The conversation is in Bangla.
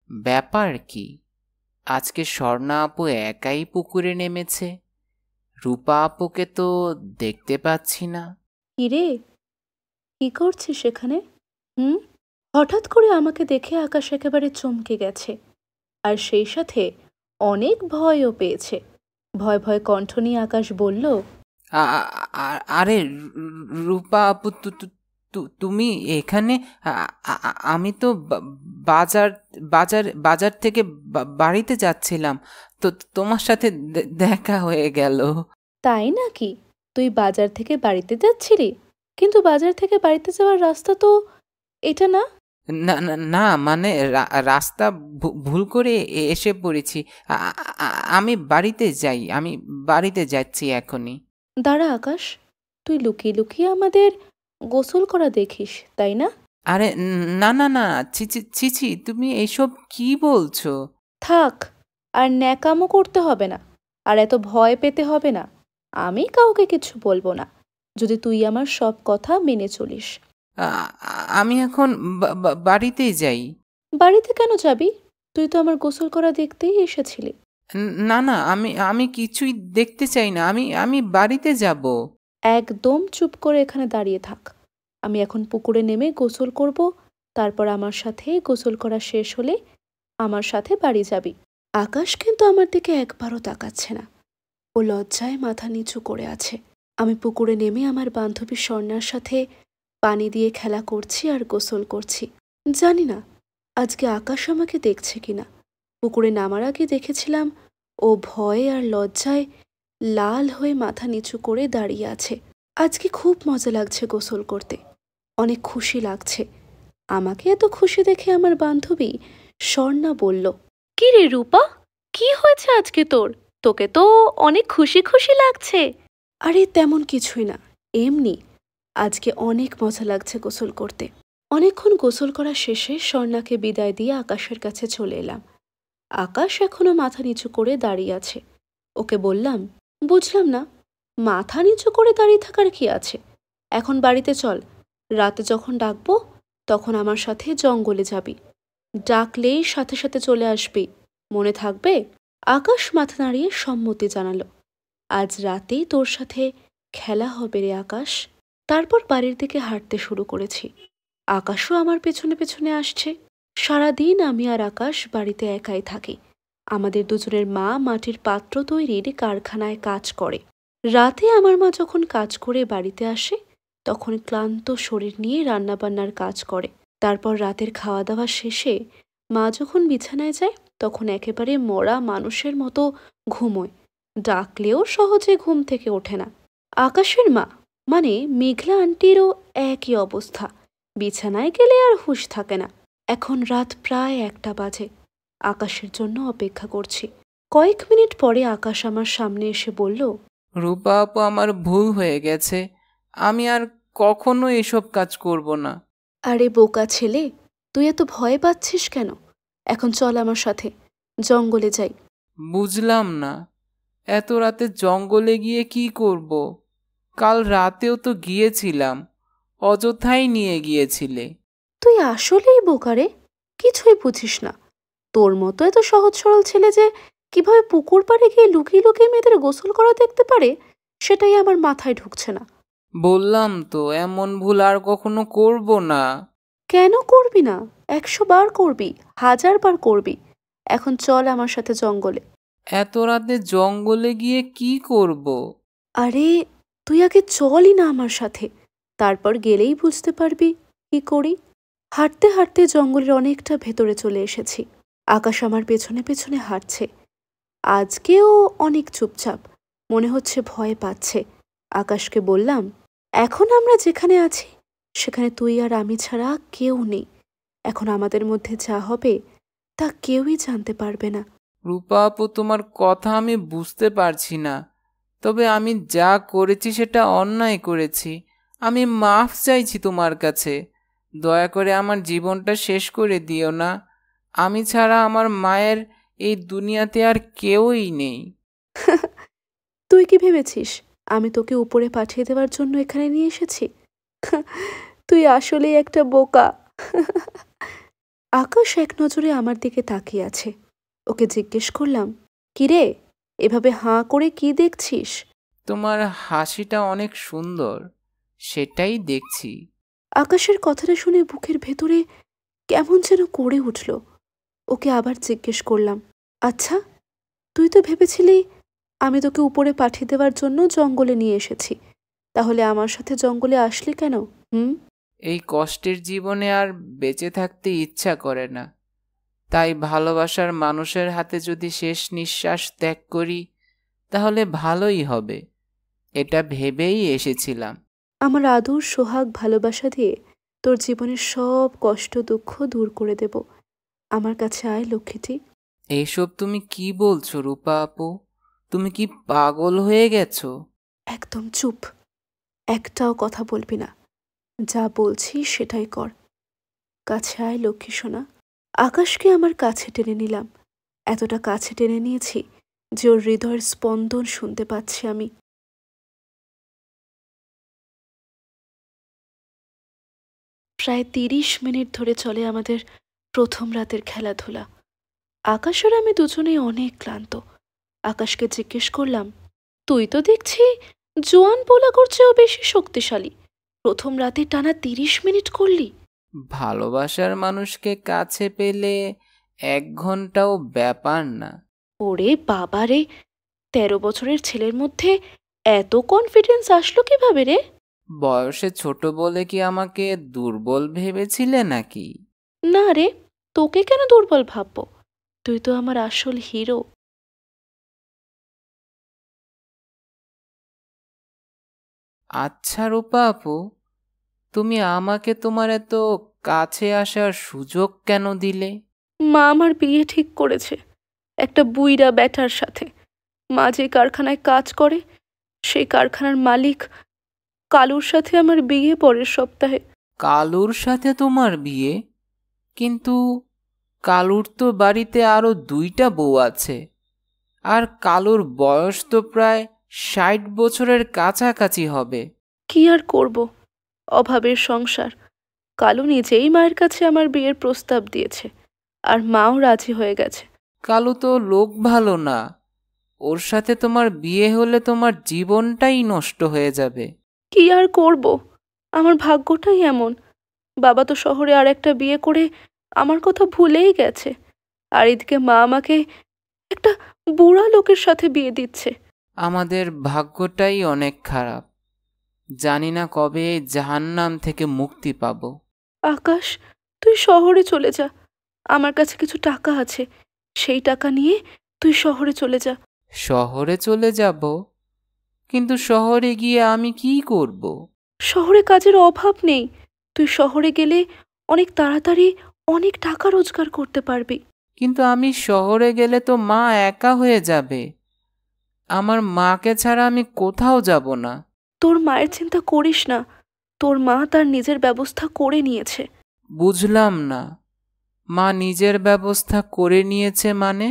ব্যাপার কি? আজকে স্বর্ণা আপু একাই পুকুরে নেমেছে। রূপা আপুকে তো দেখতে পাচ্ছি না। কিরে, কি করছিস সেখানে? হুম? হঠাৎ করে আমাকে দেখে আকাশ একেবারে চমকে গেছে, আর সেই সাথে অনেক ভয়ও পেয়েছে। ভয় ভয় কণ্ঠ নিয়ে আকাশ বলল, আরে রূপা আপু, তুমি এখানে? আমি তো বাজার বাজার বাজার থেকে বাড়িতে যাচ্ছিলাম, তো তোমার সাথে দেখা হয়ে গেল। তাই নাকি? তুই বাজার থেকে বাড়িতে যাচ্ছিলি? কিন্তু বাজার থেকে বাড়িতে যাওয়ার রাস্তা তো এটা না। না না না, মানে রাস্তা ভুল করে এসে পড়েছি। আমি বাড়িতে যাই, আমি বাড়িতে যাচ্ছি এখনই। দাঁড়া আকাশ, তুই লুকিয়ে লুকিয়ে আমাদের গোসল করা দেখিস, তাই না? আরে না না না, ছিছি ছিছি, তুমি এইসব কি বলছো? থাক, আর ন্যাকামো করতে হবে না, আর এত ভয় পেতে হবে না। আমি কাউকে কিছু বলবো না, যদি তুই আমার সব কথা মেনে চলিস। আমি এখন বাড়িতেই যাই। বাড়িতে কেন যাবি? তুই তো আমার গোসল করা দেখতেই এসেছিলি। না না, আমি আমি কিছুই দেখতে চাই না, আমি আমি বাড়িতে যাব। একদম চুপ করে এখানে দাঁড়িয়ে থাক। আমি এখন পুকুরে নেমে গোসল করব, তারপর আমার সাথে গোসল করা শেষ হলে আমার সাথে বাড়ি যাবি। আকাশ কিন্তু আমার দিকে একবারও তাকাচ্ছে না, ও লজ্জায় মাথা নিচু করে আছে। আমি পুকুরে নেমে আমার বান্ধবী স্বর্ণার সাথে পানি দিয়ে খেলা করছি আর গোসল করছি। জানি না আজকে আকাশ আমাকে দেখছে কিনা। পুকুরে নামার আগে দেখেছিলাম ও ভয়ে আর লজ্জায় লাল হয়ে মাথা নিচু করে দাঁড়িয়ে আছে। আজকে খুব মজা লাগছে গোসল করতে, অনেক খুশি লাগছে। আমাকে এত খুশি দেখে আমার বান্ধবী স্বর্ণা বলল, কি রে রূপা, কি হয়েছে আজকে তোর? তোকে তো অনেক খুশি খুশি লাগছে। আরে তেমন কিছুই না, এমনি আজকে অনেক মজা লাগছে গোসল করতে। অনেকক্ষণ গোসল করা শেষে স্বর্ণাকে বিদায় দিয়ে আকাশের কাছে চলে এলাম। আকাশ এখনো মাথা নিচু করে দাঁড়িয়ে আছে। ওকে বললাম, বুঝলাম না, মাথা নিচু করে দাঁড়িয়ে থাকার কি আছে? এখন বাড়িতে চল, রাতে যখন ডাকবো তখন আমার সাথে জঙ্গলে যাবি। ডাকলেই সাথে সাথে চলে আসবি, মনে থাকবে? আকাশ মাথা নাড়িয়ে সম্মতি জানালো। আজ রাতেই তোর সাথে খেলা হবে রে আকাশ। তারপর বাড়ির দিকে হাঁটতে শুরু করেছি। আকাশও আমার পেছনে পেছনে আসছে। সারাদিন আমি আর আকাশ বাড়িতে একাই থাকি। আমাদের দুজনের মা মাটির পাত্র তৈরির কারখানায় কাজ করে। রাতে আমার মা যখন কাজ করে বাড়িতে আসে তখন ক্লান্ত শরীর নিয়ে রান্নাবান্নার কাজ করে। তারপর রাতের খাওয়া দাওয়া শেষে মা যখন বিছানায় যায় তখন একেবারে মরা মানুষের মতো ঘুমোয়, ডাকলেও সহজে ঘুম থেকে ওঠে না। আকাশের মা মানে মেঘলা আন্টিরও একই অবস্থা, বিছানায় গেলে আর হুঁশ থাকে না। এখন রাত প্রায় 1টা বাজে। আকাশের জন্য অপেক্ষা করছি। কয়েক মিনিট পরে আকাশ আমার সামনে এসে বলল, রূপা আপু, আমার ভুল হয়ে গেছে, আমি আর কখনো এসব কাজ করব না। আরে বোকা ছেলে, তুই এত ভয় পাচ্ছিস কেন? এখন চল আমার সাথে, জঙ্গলে যাই। বুঝলাম না, এত রাতে জঙ্গলে গিয়ে কি করব? কাল রাতেও তো গিয়েছিলাম, অযথাই নিয়ে গিয়েছিলে। তুই আসলেই বোকা রে, কিছুই বুঝিস না। তোর মতো এত সহজ সরল ছেলে যে কিভাবে পুকুর পাড়ে গিয়ে লুকিয়ে লুকিয়ে মেয়েদের গোসল করা দেখতে পারে, সেটাই আমার মাথায় ঢুকছে না। বললাম তো এমন ভুল আর কখনো করব না। কেন করবি না? 100 বার করবি, 1000 বার করবি। এখন চল আমার সাথে জঙ্গলে। এত রাতে জঙ্গলে গিয়ে কি করব? আরে তুই আগে চলই না আমার সাথে, তারপর গেলেই বুঝতে পারবি কি করি। হাঁটতে হাঁটতে জঙ্গলের অনেকটা ভেতরে চলে এসেছি। আকাশ আমার পেছনে পেছনে হাঁটছে। আজকেও অনেক চুপচাপ, মনে হচ্ছে ভয় পাচ্ছে। আকাশকে বললাম, এখন আমরা যেখানে আছি সেখানে তুই আর আমি ছাড়া কেউ নেই। এখন আমাদের মধ্যে যা হবে তা কেউই জানতে পারবে না। রূপা আপু, তোমার কথা আমি বুঝতে পারছি না, তবে আমি যা করেছি সেটা অন্যায় করেছি। আমি মাফ চাইছি তোমার কাছে। দয়া করে আমার জীবনটা শেষ করে দিও না। আমি ছাড়া আমার মায়ের এই দুনিয়াতে আর কেউই নেই। তুই কি ভেবেছিস আমি তোকে উপরে পাঠিয়ে দেওয়ার জন্য এখানে নিয়ে এসেছি? তুই আসলেই একটা বোকা। আকাশ এক নজরে আমার দিকে তাকিয়ে আছে। ওকে জিজ্ঞেস করলাম, কিরে, এভাবে হাঁ করে কি দেখছিস? তোমার হাসিটা অনেক সুন্দর, সেটাই দেখছি। আকাশের কথাটা শুনে বুকের ভেতরে কেমন যেন করে উঠল। ওকে আবার জিজ্ঞেস করলাম, আচ্ছা, তুই তো ভেবেছিলি আমি তোকে উপরে পাঠিয়ে দেওয়ার জন্য জঙ্গলে নিয়ে এসেছি, তাহলে আমার সাথে জঙ্গলে আসলি কেন? এই কষ্টের জীবনে আর বেঁচে থাকতে ইচ্ছা করে না, তাই ভালোবাসার মানুষের হাতে যদি শেষ নিঃশ্বাস ত্যাগ করি তাহলে ভালোই হবে, এটা ভেবেই এসেছিলাম। আমার আদর সোহাগ ভালোবাসা দিয়ে তোর জীবনের সব কষ্ট দুঃখ দূর করে দেব। আমার কাছে আয় লক্ষ্মীটি। এইসব তুমি কি বলছো রূপা আপু? তুমি কি পাগল হয়ে গেছো? একদম চুপ, একটাও কথা বলবি না। যা বলছি সেটাই কর। কাছে আয় লক্ষ্মী সোনা। আকাশকে আমার কাছে টেনে নিলাম। এতটা কাছে টেনে নিয়েছি যে ওর হৃদয়ের স্পন্দন শুনতে পাচ্ছি আমি। প্রায় 30 মিনিট ধরে চলে আমাদের প্রথম রাতের খেলাধুলা। আকাশ আর আমি দুজনেই অনেক ক্লান্ত। আকাশকে জিজ্ঞেস করলাম, তুই তো দেখছি জোয়ান পোলাগোর চেয়েও বেশি শক্তিশালী। প্রথম রাতে টানা 30 মিনিট করলি? ভালোবাসার মানুষকে কাছে পেলে 1 ঘন্টাও ব্যাপার না। ওরে বাবারে, 13 বছরের ছেলের মধ্যে এত কনফিডেন্স আসলো কিভাবে রে? বয়সে ছোট বলে কি আমাকে দুর্বল ভেবেছিলে নাকি? না রে, তোকে কেন দুর্বল ভাববো? তুই তো আমার আসল হিরো। আচ্ছা রূপা আপু, তুমি আমাকে তোমার এত কাছে আসার সুযোগ কেন দিলে? মা আমার বিয়ে ঠিক করেছে একটা বুইড়া ব্যাটার সাথে। মা যে কারখানায় কাজ করে সেই কারখানার মালিক কালুর সাথে আমার বিয়ে পরের সপ্তাহে। কালুর সাথে তোমার বিয়ে? কিন্তু কালুর তো বাড়িতে আরো 2টা বউ আছে, আর কালুর বয়স তো প্রায় 60 বছরের কাছাকাছি হবে। কি আর করব, অভাবের সংসার। কালু নিজেই মায়ের কাছে আমার বিয়ের প্রস্তাব দিয়েছে, আর মাও রাজি হয়ে গেছে। কালু তো লোক ভালো না, ওর সাথে তোমার বিয়ে হলে তোমার জীবনটাই নষ্ট হয়ে যাবে। কি আর করব, আমার ভাগ্যটাই এমন। বাবা তো শহরে আর একটা বিয়ে করে আমার কথা ভুলেই গেছে, আর এদিকে মা আমাকে একটা বুড়া লোকের সাথে বিয়ে দিচ্ছে। আমাদের ভাগ্যটাই অনেক খারাপ, জানি না কবে এই জাহান্নাম থেকে মুক্তি পাবো। আকাশ, তুই শহরে চলে যা। আমার কাছে কিছু টাকা আছে, সেই টাকা নিয়ে তুই শহরে চলে যা। শহরে চলে যাব? কিন্তু শহরে গিয়ে আমি কি করব? শহরে কাজের অভাব নেই। তুই শহরে গেলে অনেক তাড়াতাড়ি অনেক টাকা রোজগার করতে পারবি। কিন্তু আমি শহরে গেলে তো মা একা হয়ে যাবে, আমার মাকে ছাড়া আমি কোথাও যাব না। তোর মায়ের চিন্তা করিস না, তোর মা তার নিজের ব্যবস্থা করে নিয়েছে। বুঝলাম না, মা নিজের ব্যবস্থা করে নিয়েছে মানে?